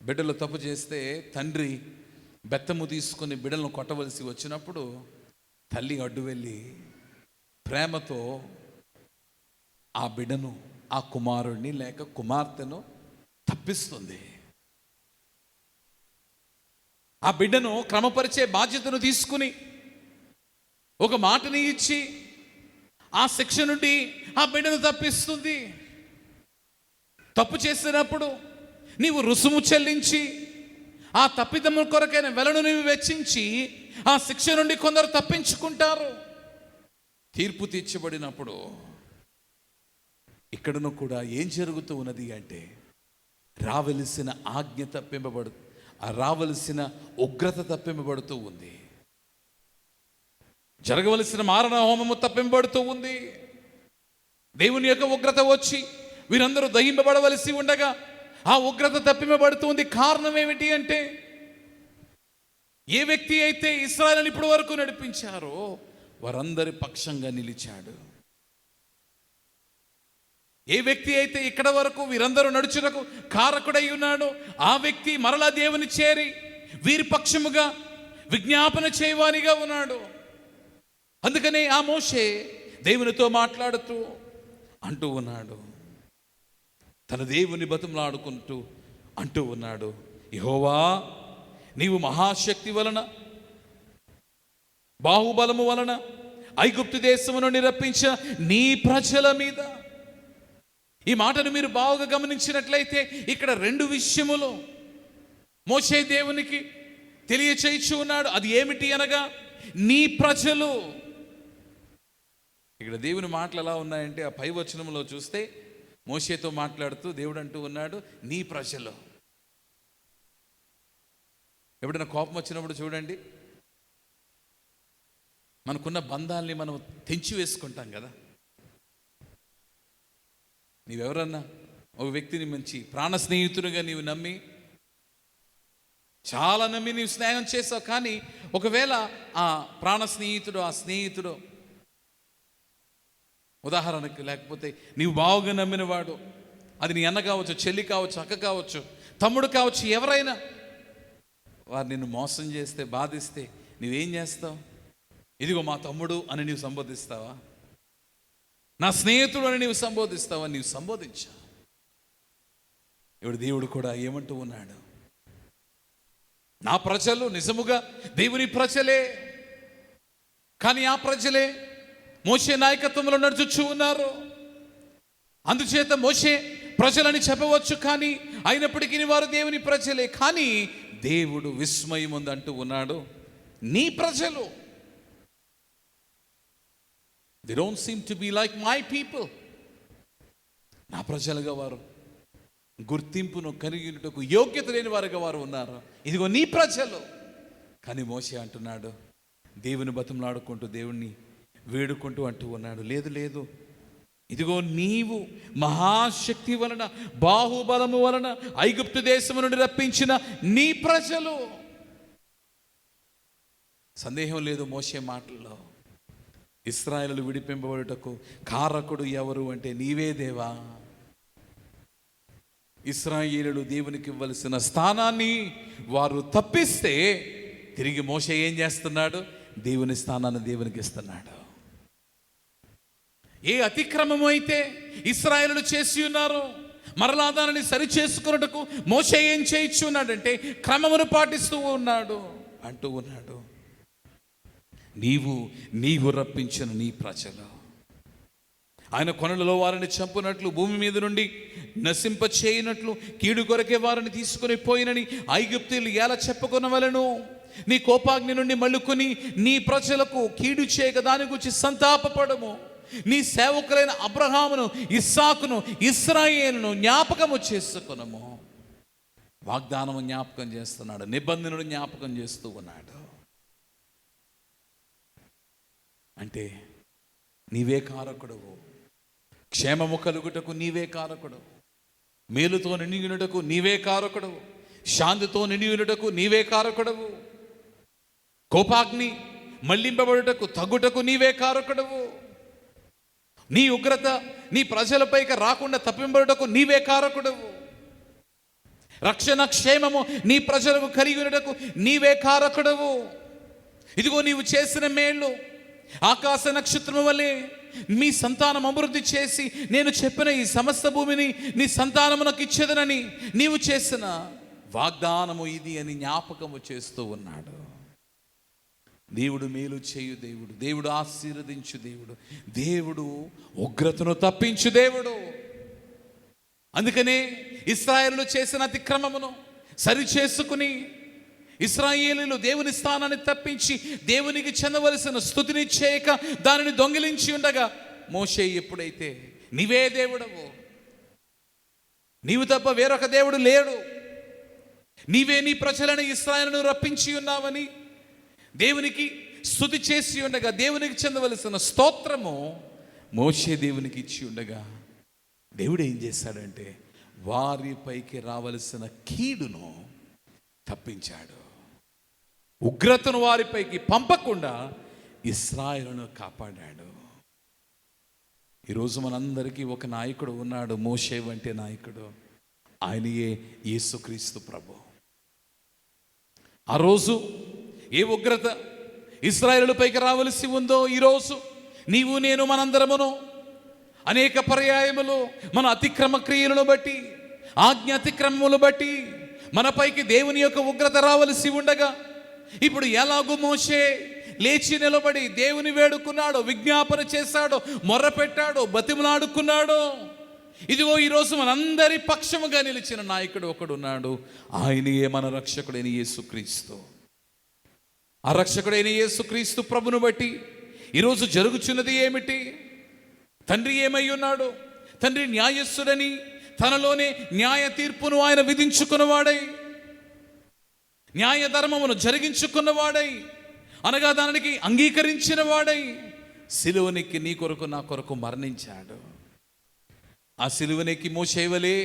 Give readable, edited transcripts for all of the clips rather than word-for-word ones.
బిడ్డలు తప్పు చేస్తే తండ్రి బెత్తము తీసుకుని బిడ్డలను కొట్టవలసి వచ్చినప్పుడు తల్లి అడ్డు వెళ్ళి ప్రేమతో ఆ బిడ్డను, ఆ కుమారుడిని లేక కుమార్తెను తప్పిస్తుంది. ఆ బిడ్డను క్రమపరిచే బాధ్యతను తీసుకుని ఒక మాటని ఇచ్చి ఆ శిక్ష నుండి ఆ బిడ్డను తప్పిస్తుంది. తప్పు చేసినప్పుడు నీవు రుసుము చెల్లించి ఆ తప్పిదము కొరకైన వెలను నీవు వెచ్చించి ఆ శిక్ష నుండి కొందరు తప్పించుకుంటారు. తీర్పు తీర్చబడినప్పుడు ఇక్కడను కూడా ఏం జరుగుతూ ఉన్నది అంటే రావలసిన ఆజ్ఞ రావలసిన ఉగ్రత తప్పింపబడుతూ ఉంది. జరగవలసిన మారణ హోమము తప్పింపబడుతూ ఉంది. దేవుని యొక్క ఉగ్రత వచ్చి వీరందరూ దహింపబడవలసి ఉండగా ఆ ఉగ్రత తప్పింపబడుతుంది. కారణం ఏమిటి అంటే ఏ వ్యక్తి అయితే ఇశ్రాయేలును ఇప్పటి వరకు నడిపించారో వారందరి పక్షంగా నిలిచాడు. ఏ వ్యక్తి అయితే ఇక్కడ వరకు వీరందరూ నడుచుటకు కారకుడై ఉన్నాడో ఆ వ్యక్తి మరలా దేవుని చేరి వీరి పక్షముగా విజ్ఞాపన చేయవానిగా ఉన్నాడు. అందుకనే ఆ మోషే దేవునితో మాట్లాడుతూ అంటూ ఉన్నాడు, తన దేవుని బతిమలాడుకుంటూ అంటూ ఉన్నాడు, యెహోవా నీవు మహాశక్తి వలన బాహుబలము వలన ఐగుప్తు దేశము నుండి రప్పించిన నీ ప్రజల మీద. ఈ మాటను మీరు బాగా గమనించినట్లయితే ఇక్కడ రెండు విషయములు మోషే దేవునికి తెలియచేయచ్చు ఉన్నాడు. అది ఏమిటి అనగా నీ ప్రజలు. ఇక్కడ దేవుని మాటలు ఎలా ఉన్నాయంటే ఆ పై వచనంలో చూస్తే మోషేతో మాట్లాడుతూ దేవుడు అంటూ ఉన్నాడు, నీ ప్రజలు. ఎప్పుడైనా కోపం వచ్చినప్పుడు చూడండి, మనకున్న బంధాల్ని మనం తెంచి వేసుకుంటాం కదా. నీవెవరన్నా ఒక వ్యక్తిని మంచి ప్రాణ స్నేహితుడిగా నీవు నమ్మి చాలా నమ్మి నీవు స్నేహం చేసావు, కానీ ఒకవేళ ఆ ప్రాణ స్నేహితుడు, ఆ స్నేహితుడు ఉదాహరణకి లేకపోతే నీవు బావుగా నమ్మినవాడు, అది నీ అన్న కావచ్చు, చెల్లి కావచ్చు, అక్క కావచ్చు, తమ్ముడు కావచ్చు, ఎవరైనా వారు నిన్ను మోసం చేస్తే, బాధిస్తే నువ్వేం చేస్తావు? ఇదిగో మా తమ్ముడు అని నీవు సంబోధిస్తావా? నా స్నేహితుడు అని నీవు సంబోధిస్తావా? నీవు సంబోధించా. ఇప్పుడు దేవుడు కూడా ఏమంటూ ఉన్నాడు, నా ప్రజలు నిజముగా దేవుని ప్రజలే, కానీ ఆ ప్రజలే మోషే నాయకత్వంలో నడుచుచూ ఉన్నారు. అందుచేత మోషే ప్రజలని చెప్పవచ్చు, కానీ అయినప్పటికీ వారు దేవుని ప్రజలే. కానీ దేవుడు విస్మయం ఉంది అంటూ ఉన్నాడు, నీ ప్రజలు. They don't seem to be like my people. నా ప్రజలుగా వారు గుర్తింపును కలిగినటకు యోగ్యత లేని వారుగా వారు ఉన్నారు. ఇదిగో నీ ప్రజలు. కానీ మోషే అంటున్నాడు, దేవుని బతిమలాడుకుంటూ దేవుణ్ణి వేడుకుంటూ అంటూ ఉన్నాడు, లేదు లేదు, ఇదిగో నీవు మహాశక్తి వలన బాహుబలము వలన ఐగుప్తు దేశము నుండి రప్పించిన నీ ప్రజలు. సందేహం లేదు మోషే మాటల్లో, ఇశ్రాయేలు విడిపింపబడుటకు కారకుడు ఎవరు అంటే నీవే దేవా. ఇశ్రాయేలులు దేవునికి ఇవ్వవలసిన స్థానాన్ని వారు తప్పిస్తే తిరిగి మోషే ఏం చేస్తున్నాడు? దేవుని స్థానాన్ని దేవునికి ఇస్తున్నాడు. ఏ అతిక్రమము అయితే ఇశ్రాయేలులు చేసి ఉన్నారో మరలా దానిని సరి చేసుకున్నటకు మోషే ఏం చేయించు ఉన్నాడంటే క్రమమును పాటిస్తూ ఉన్నాడు. అంటూ ఉన్నాడు, నీవు రప్పించిన నీ ప్రజలు. ఆయన కొనలలో వారిని చంపునట్లు, భూమి మీద నుండి నశింప చేయనట్లు కీడు కొరకే వారిని తీసుకుని పోయినని ఐగుప్తీయులు ఎలా చెప్పుకొనవలెను? నీ కోపాగ్ని నుండి మళ్ళుకొని నీ ప్రజలకు కీడు చేయక దాని గురించి సంతాపపడము. నీ సేవకులైన అబ్రహామును, ఇస్సాకును, ఇశ్రాయేలును జ్ఞాపకము చేసుకొనము. వాగ్దానము జ్ఞాపకం చేస్తున్నాడు, నిబంధనను జ్ఞాపకం చేస్తూ ఉన్నాడు. అంటే నీవే కారకుడవు, క్షేమము కలుగుటకు నీవే కారకుడవు, మేలుతో నిండియుటకు నీవే కారకుడవు, శాంతితో నిండియుటకు నీవే కారకుడవు, కోపాగ్ని మళ్లింపబడుటకు తగ్గుటకు నీవే కారకుడవు, నీ ఉగ్రత నీ ప్రజలపైకి రాకుండా తప్పింపడుటకు నీవే కారకుడవు. రక్షణ క్షేమము నీ ప్రజలకు కలిగినటకు నీవే కారకుడవు. ఇదిగో నీవు చేసిన మేళ్ళు ఆకాశ నక్షత్రము వలె మీ సంతానం అభివృద్ధి చేసి నేను చెప్పిన ఈ సమస్త భూమిని నీ సంతానమునకు ఇచ్చేదనని నీవు చేసిన వాగ్దానము ఇది అని జ్ఞాపకము చేస్తూ ఉన్నాడు. దేవుడు మేలు చేయు దేవుడు, దేవుడు ఆశీర్వదించు దేవుడు, దేవుడు ఉగ్రతను తప్పించు దేవుడు. అందుకనే ఇశ్రాయేలు చేసిన అతిక్రమమును సరిచేసుకుని ఇశ్రాయేలీయులు దేవుని స్థానాన్ని తప్పించి దేవునికి చెందవలసిన స్తుతిని చేయక దానిని దొంగిలించి ఉండగా మోషే ఎప్పుడైతే నీవే దేవుడవు, నీవు తప్ప వేరొక దేవుడు లేడు, నీవే నీ ప్రజలను ఇశ్రాయేలును రప్పించి ఉన్నావని దేవునికి స్తుతి చేసి ఉండగా, దేవునికి చెందవలసిన స్తోత్రము మోషే దేవునికి ఇచ్చి ఉండగా దేవుడు ఏం చేశాడంటే వారిపైకి రావలసిన కీడును తప్పించాడు. ఉగ్రతను వారిపైకి పంపకుండా ఇశ్రాయేలును కాపాడాడు. ఈరోజు మనందరికీ ఒక నాయకుడు ఉన్నాడు, మోషే వంటి నాయకుడు. ఆయనయే యేసుక్రీస్తు ప్రభు. ఆ రోజు ఏ ఉగ్రత ఇశ్రాయేలుపైకి రావలసి ఉందో ఈరోజు నీవు నేను మనందరమును అనేక పర్యాయములు మన అతిక్రమ క్రియలను బట్టి, ఆజ్ఞ అతిక్రమములు బట్టి మనపైకి దేవుని యొక్క ఉగ్రత రావలసి ఉండగా ఇప్పుడు ఎలాగూ మోషే లేచి నిలబడి దేవుని వేడుకున్నాడు, విజ్ఞాపన చేశాడు, మొర్రపెట్టాడు, బతిమలాడుకున్నాడు. ఇదిగో ఈరోజు మనందరి పక్షముగా నిలిచిన నాయకుడు ఒకడు ఉన్నాడు. ఆయనయే మన రక్షకుడైన యేసుక్రీస్తు. ఆ రక్షకుడైన యేసుక్రీస్తు ప్రభును బట్టి ఈరోజు జరుగుచున్నది ఏమిటి? తండ్రి ఏమై ఉన్నాడు? తండ్రి న్యాయస్థుడని తనలోనే న్యాయ తీర్పును ఆయన విధించుకున్నవాడై, న్యాయ ధర్మమును జరిగించుకున్నవాడై, అనగా దానికి అంగీకరించిన వాడై సిలువనెక్కి నీ కొరకు నా కొరకు మరణించాడు. ఆ సిలువనెక్కి మోషే వలె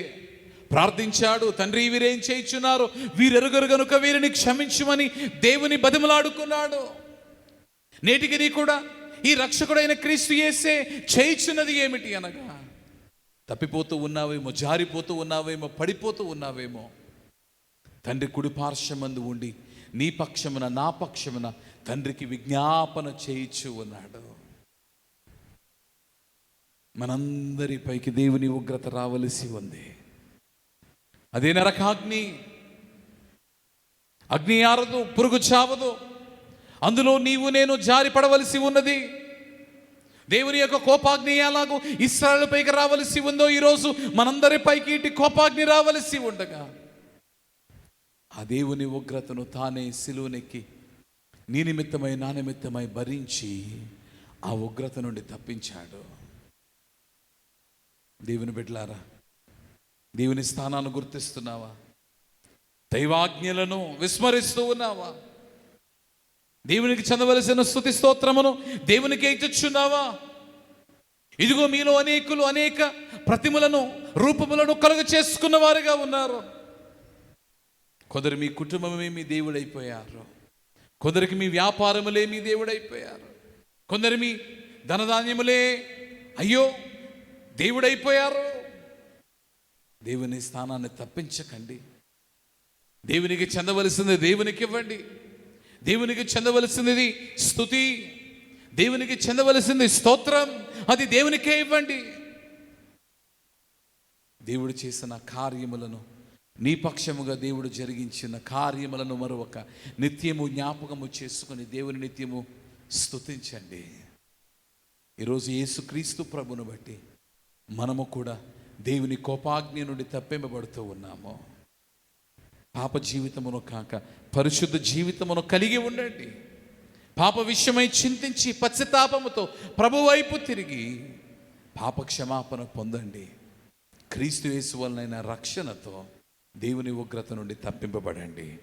ప్రార్థించాడు, తండ్రి వీరేం చేయుచున్నారు, వీరెరుగరు గనుక వీరిని క్షమించుమని దేవుని బతిమలాడుకున్నాడు. నేటికి నీ కూడా ఈ రక్షకుడైన క్రీస్తు యేసే చేయుచున్నది ఏమిటి అనగా, తప్పిపోతూ ఉన్నావేమో, జారిపోతూ ఉన్నావేమో, పడిపోతూ ఉన్నావేమో, తండ్రి కుడి పార్శ్వమందు ఉండి నీ పక్షమున నా పక్షమున తండ్రికి విజ్ఞాపన చేయించు ఉన్నాడు. మనందరిపైకి దేవుని ఉగ్రత రావలసి ఉంది. అదే నరకాగ్ని. అగ్ని ఆరదు, పురుగు చావదు, అందులో నీవు నేను జారి పడవలసి ఉన్నది. దేవుని యొక్క కోపాగ్ని ఎలాగో ఇశ్రాయేలుపైకి రావలసి ఉందో ఈరోజు మనందరిపైకి ఇటు కోపాగ్ని రావలసి ఉండగా ఆ దేవుని ఉగ్రతను తానే సిలువనెక్కి నీ నిమిత్తమై నా నిమిత్తమై భరించి ఆ ఉగ్రత నుండి తప్పించాడు. దేవుని బిడ్డలారా, దేవుని స్థానాన్ని గుర్తిస్తున్నావా? దైవాజ్ఞలను విస్మరిస్తూ ఉన్నావా? దేవునికి చెందవలసిన స్తుతి స్తోత్రమును దేవునికి ఇచ్చుచున్నావా? ఇదిగో మీలో అనేకులు అనేక ప్రతిమలను రూపములను కలుగ చేసుకున్న వారుగా ఉన్నారు. కొందరు మీ కుటుంబమే మీ దేవుడైపోయారు, కొందరికి మీ వ్యాపారములే మీ దేవుడైపోయారు, కొందరు మీ ధనధాన్యములే అయ్యో దేవుడైపోయారు. దేవుని స్థానాన్ని తప్పించకండి. దేవునికి చెందవలసింది దేవునికి ఇవ్వండి. దేవునికి చెందవలసినది స్తుతి, దేవునికి చెందవలసింది స్తోత్రం, అది దేవునికే ఇవ్వండి. దేవుడు చేసిన కార్యములను, నీ పక్షముగా దేవుడు జరిగించిన కార్యములను మరొక నిత్యము జ్ఞాపకము చేసుకుని దేవుని నిత్యము స్తుతించండి. ఈరోజు యేసుక్రీస్తు ప్రభును బట్టి మనము కూడా దేవుని కోపాగ్ని నుండి తప్పింపబడుతూ ఉన్నాము. పాప జీవితమును కాక పరిశుద్ధ జీవితమును కలిగి ఉండండి. పాప విషయమై చింతించి పశ్చాత్తాపముతో ప్రభు వైపు తిరిగి పాప క్షమాపణ పొందండి. క్రీస్తు యేసు వలన రక్షణతో దేవుని ఉగ్రత నుండి తప్పింపబడండి.